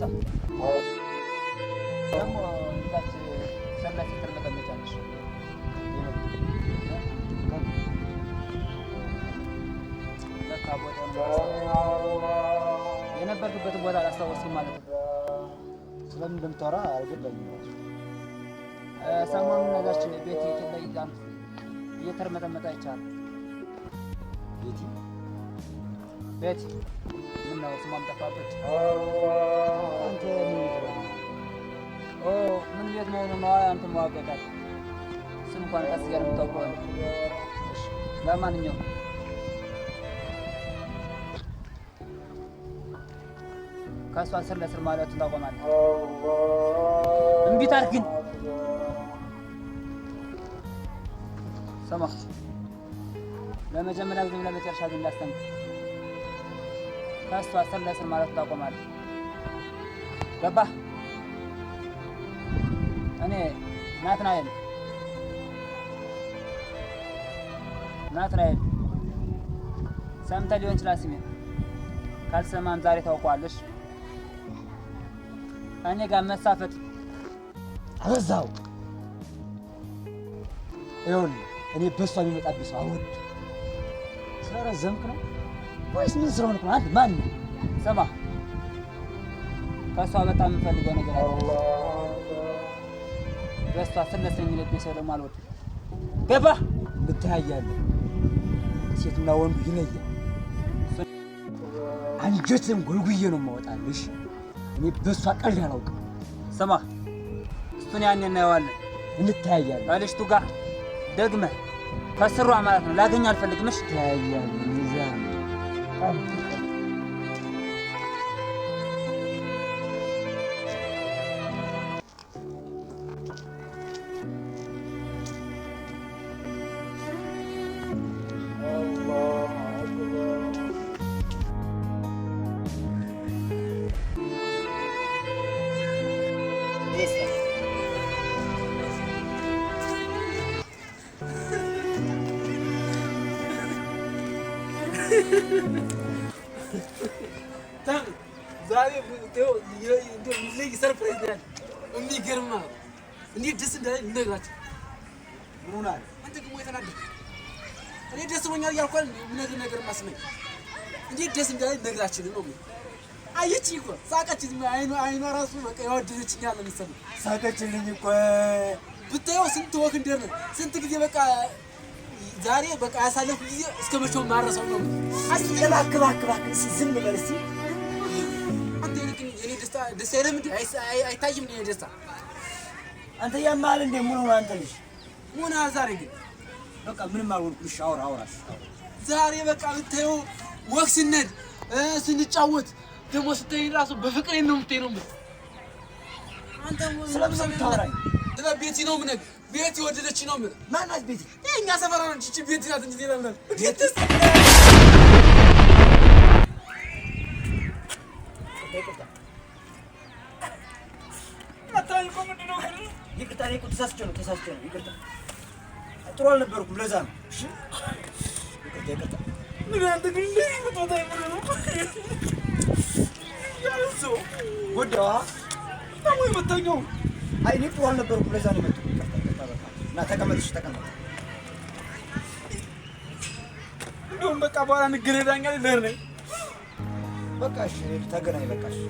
50 ደግሞ እዛች ሰላሳ ተመቀመጫለሽ ለካ ቦታውን የነበርክበትን ቦታ አላስታወስኩም ማለት ነው። ስለምን እንደምታወራ አልገባኝም። ሰሞኑን ነገርች ቤት ላይ ጋር እየተርመጠመጠ አይቻልም። ቤት ምን ነው ስሟም ጠፋበት። አንተ ምን ቤት መሆኑ ነው? አንተ ማወቀቃል ስም እንኳን ቀስ እያለ የምታውቀው ነው። ለማንኛውም ከእሷ ስር ለስር ማለቱን ታቆማለህ። እምቢ ታልክ ግን ስማ፣ ለመጀመሪያ ጊዜ ለመጨረሻ ግን ላስተምር፣ ከእሷ ስር ለስር ማለቱን ታቆማለህ። ገባህ? እኔ ናትናኤል ሰምተህ ሊሆን ይችላል ስሜን። ካልሰማህም ዛሬ ታውቀዋለሽ። እኔ ጋር መሳፈጥ አበዛው። ይኸውልህ እኔ በሷ የሚመጣብኝ ሰው አልወድም። ስለረዘምክ ነው ወይስ ምን ስለሆንክ ነው? አንድ ማን ነው? ስማ፣ ከእሷ በጣም የምፈልገው ነገር አለ። በእሷ ስለስለ የሚለብኝ ሰው ደግሞ አልወድም። ገባህ? ብትያያለህ ሴትና ወንዱ ይለያል። አንጀትም ጎልጉዬ ነው የማወጣልሽ። እኔ በሷ ቀልድ አላውቅም። ስማ፣ እሱን ያኔ እናየዋለን፣ እንተያያለን። ከልጅቱ ጋር ደግመህ ከስሯ ማለት ነው ላገኝ አልፈልግም። እሺ እንተያያለን። ይዛ ዛሬ እንደው ሰርፕራይዝ ያለ የሚገርም ነው። እንዴት ደስ እንዳለኝ ልነግራችሁ። ምን ሆናል? አንተ ግን ወይ ተናደድክ? እኔ ደስ ብሎኛል እያልኩ አይደል ነገር ማስመኝ። እንዴት ደስ እንዳለኝ ልነግራችሁ ነው። አየችኝ እኮ ሳቀችኝ። አይኗ ራሱ በቃ ያወደደችኝ ያለ መሰለኝ። ሳቀችልኝ እኮ ብታየው ስንት ወክ እንደርነ ስንት ጊዜ በቃ ዛሬ በቃ ያሳለፍኩ ጊዜ እስከ መቼው ማረሰው ነው። እባክህ ዝም በል እስኪ። አንተ ግን የኔ ደስታ የለም እንዴ? አይታይም እንዴ ደስታ? አንተ ያማል እንዴ? ምን ሆነ አንተ ልጅ? ምን ዛሬ ግን በቃ ምንም አልሆንኩልሽ። አውራሽ ዛሬ በቃ ብታየው ወክ ስንሄድ ስንጫወት ደግሞ ስትሄድ ራሱ በፍቅሬ ነው የምትሄደው። አንተ ስለምን ታወራኝ? ቤቲ ነው ምን ቤቲ ወደደች ነው ምን? ማናት ቤቲ? እኛ ሰፈራ ነው እቺ ቤቲ ናት እንጂ ሌላ ምን? ይቅርታ፣ እኔ እኮ ተሳስቼ ነው። ይቅርታ፣ ጥሩ አልነበርኩም፣ ለዛ ነው። እሺ ይቅርታ። ምን አንተ ግን እንደዚህ መጣታ ነው? ያንሶ ወደዋ ነው የመጣኛው። አይ እኔ ጥሩ አልነበርኩም፣ ለዛ ነው የመጣው። ይቅርታ በቃ እና ተቀመጥ። እንደውም በቃ በኋላ እንገናኛለን። ለር ነኝ በቃ እሺ፣ ተገናኝ በቃ እሺ።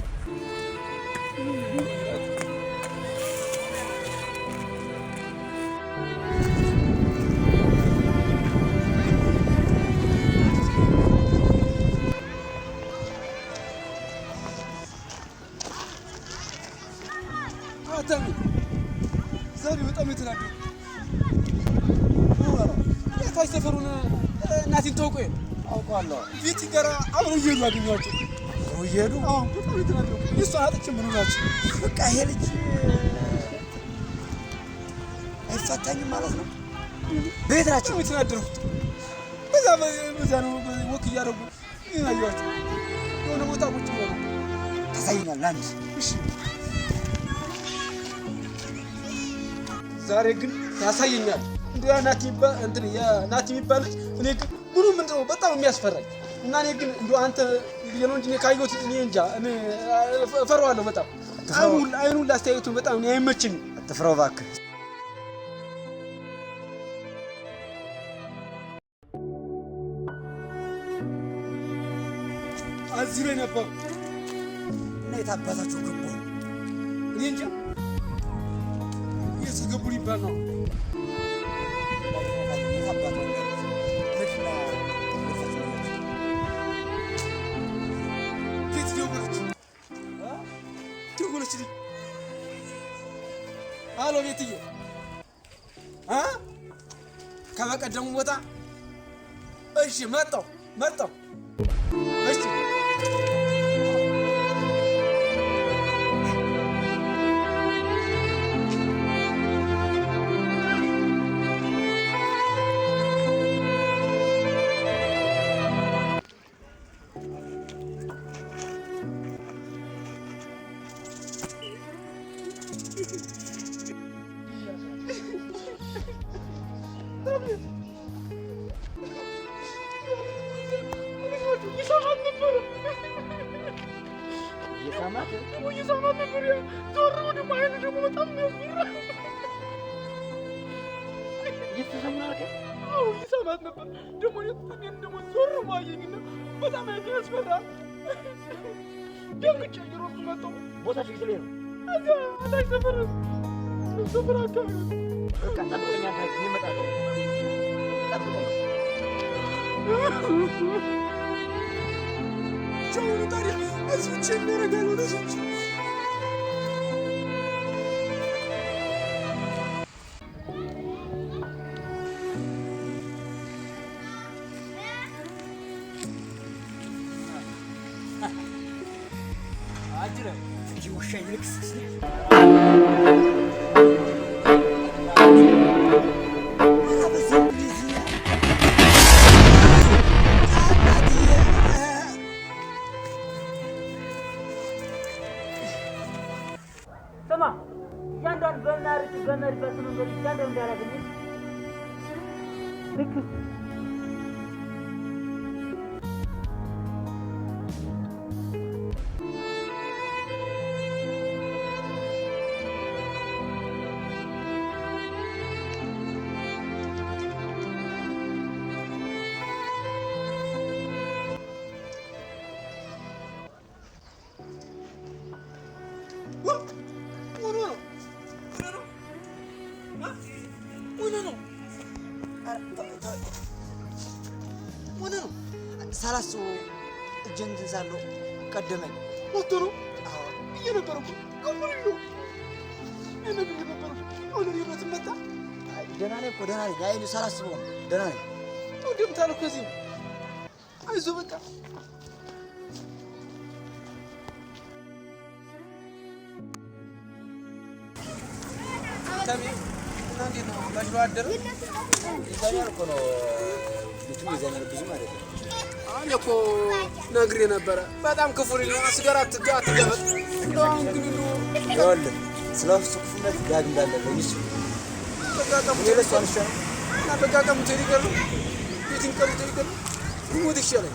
ዛሬ በጣም የተናደድኩ ታች ሰፈሩን እናቴን ታውቀው አውቀዋለሁ። ቤቲ ጋር አብረው እየሄዱ አገኘኋቸው። እየሄዱ በጣም የተናደድኩ እሷን አጥቼ ምን ሆናችሁ? በቃ ይሄ ልጅ አይፋታኝም ማለት ነው። ቤት ናቸው የተናደድኩት። በዛ ነው ወክ እያደረጉ አየኋቸው። የሆነ ቦታ ቁጭ ብለው ታሳይኛለህ አንድ። እሺ ዛሬ ግን ያሳየኛል። እንደው ናቲ የሚባል ልጅ እኔ ግን ምንም እንደው በጣም የሚያስፈራኝ እና እኔ ግን እንደው አንተ ነው እንጂ ካየሁት እኔ እንጃ እኔ እፈራዋለሁ በጣም አይኑን ላስተያየቱ በጣም እኔ አይመችኝም። አትፍራው እባክህ። እዚህ ላይ ነበር እና የታባታቸው ገቡ። እኔ እንጃ የት ገቡ ሊባል ነው። ደወለችልኝ። አሎ ቤትዬ ከበቀደሙ ቦታ እሺ መጣሁ እሺ ሳላስበው እጄን እንትን ሳለው ቀደመኝ። ወጥቶ ነው እየነበረኩ ከሙሉ እየነበረኩ አሁን የት መጣ? ደህና ነኝ እኮ ደህና ነኝ። አይ ሳላስበው ደህና ነኝ። ወደም ታልኩ እዚህ አይዞህ በቃ ታሚ እናንተ ነው ባሽሮ አደረ ይዛኛል እኮ ነው ልጁ ይዛኛል ብዙ ማለት ነው። እኔ እኮ ነግሬ ነበረ በጣም ክፉ ልጅ ነው። ሲጋራ አትገበጥ እንደው አሁን ግን ይኸውልህ ስለ እሱ ክፉነት ዳግም እንዳለብኝ እሱ ለእሱ አንሻለሁ እና በቃ ቀምቶ ይገሉ የትን ቀምቶ ይገሉ ሞት ይሻላል።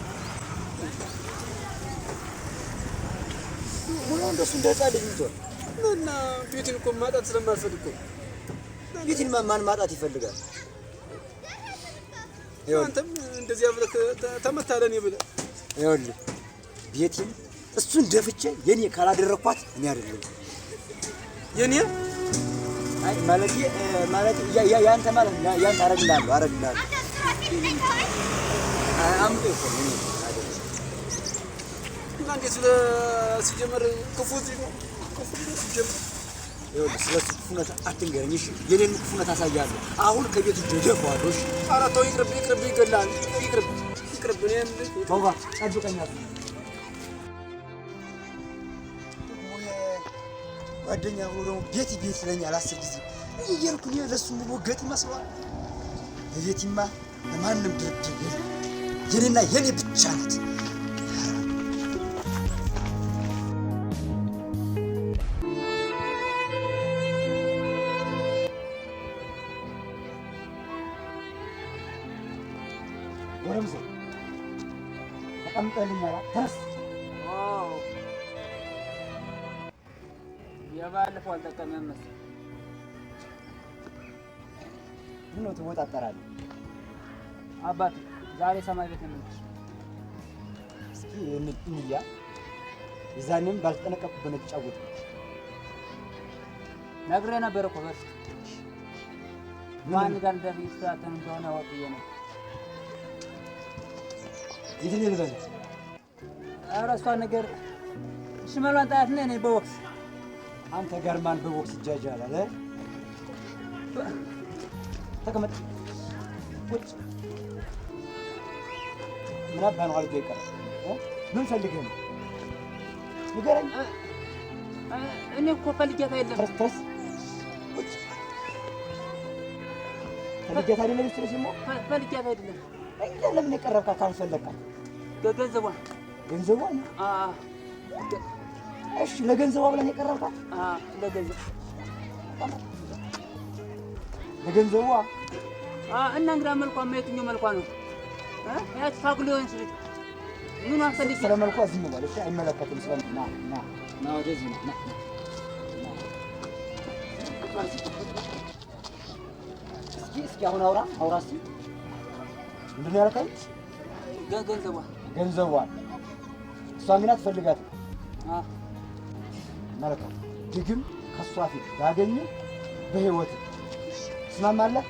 ሙሉ እንደሱ እንደ ህፃን ልጅ ምትሆን እና ቤትን እኮ ማጣት ስለማልፈልግ እኮ ቤትን ማን ማጣት ይፈልጋል? አንተም እንደዚህ አብለህ ተመታለኝ ብለህ ይኸውልህ ቤቴን እሱን ደፍቼ የኔ ካላደረኳት እኔ አይደለም የኔ አይ ማለት ያንተ ማለት ያንተ አረግልሃለሁ አምጤ እኮ ነው አይደለም። እና እንዴት ሲጀመር ክፉ ነው ክፉ ሲጀመር ይኸውልህ ስለሱ ክፉነት አትንገረኝ እሺ? የኔን ክፉነት አሳያለሁ። አሁን ከቤቱ ደፋዋለሁ እሺ? ኧረ ተው ይቅርብ ይገላል ይቅርብ እኔም ተውባ ጠብቀኛል። ጓደኛ ብሎ ደግሞ ቤት ይለኛል 10 ጊዜ እየሄድኩ እኔ ለእሱ የምወገጥ ይመስለዋል። ቤቲማ ለማንም ድርድር የለም የኔና የኔ ብቻ ናት። ወረምሴ ተቀምጠልኛል ተነስ ከባለፈው አልጠቀመም መሰለኝ። ምን ነው ትወጣጠራለህ? አባት ዛሬ ሰማይ ቤት ነው። እስኪ እንያ የዛኔም ባልተጠነቀቅኩ በነጫወት ነግሬህ ነበር እኮ በፊት ማን ጋር እንደሚስተካከል እንደሆነ አወቅዬ ነው። የት ነው ልበል? ኧረ እሷን ነገር ሽመሏን ጣያትና እኔ በቦክስ አንተ ጋር ማን በቦክስ ይጃጃላል? ተቀመጥ ቁጭ። ምን አባ ነው አልኩህ ይቀር ምን ፈልገህ ነው? ንገረኝ። እኔ እኮ ፈልጌት አይደለም። ተረስተስ ቁጭ ፈልጌት አይደለም ስትልሽማ ፈልጌት አይደለም። እንዴ ለምን የቀረብካት ካልፈለግካት? ገንዘቧን ገንዘቧን? እሺ ለገንዘቧ ብለን የቀረብካት? ለገንዘብ ለገንዘቧ? እና እንግዳ መልኳ የትኛው መልኳ ነው? ያች ፋጉሊ ሆን ስልክ ምን አፈልግ ስለ መልኳ ዝም በል እሺ። አይመለከትም። ስለ ና ወደዚህ ና እስኪ አሁን አውራ እስኪ ምንድን ነው ያልከኝ? ገንዘቧን እሷን ግን አትፈልጋትም። መልካም ድግም ከእሷ ፊት ባገኘ በህይወት ትስማማለህ?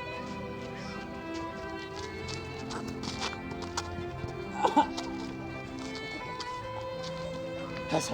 ከሰ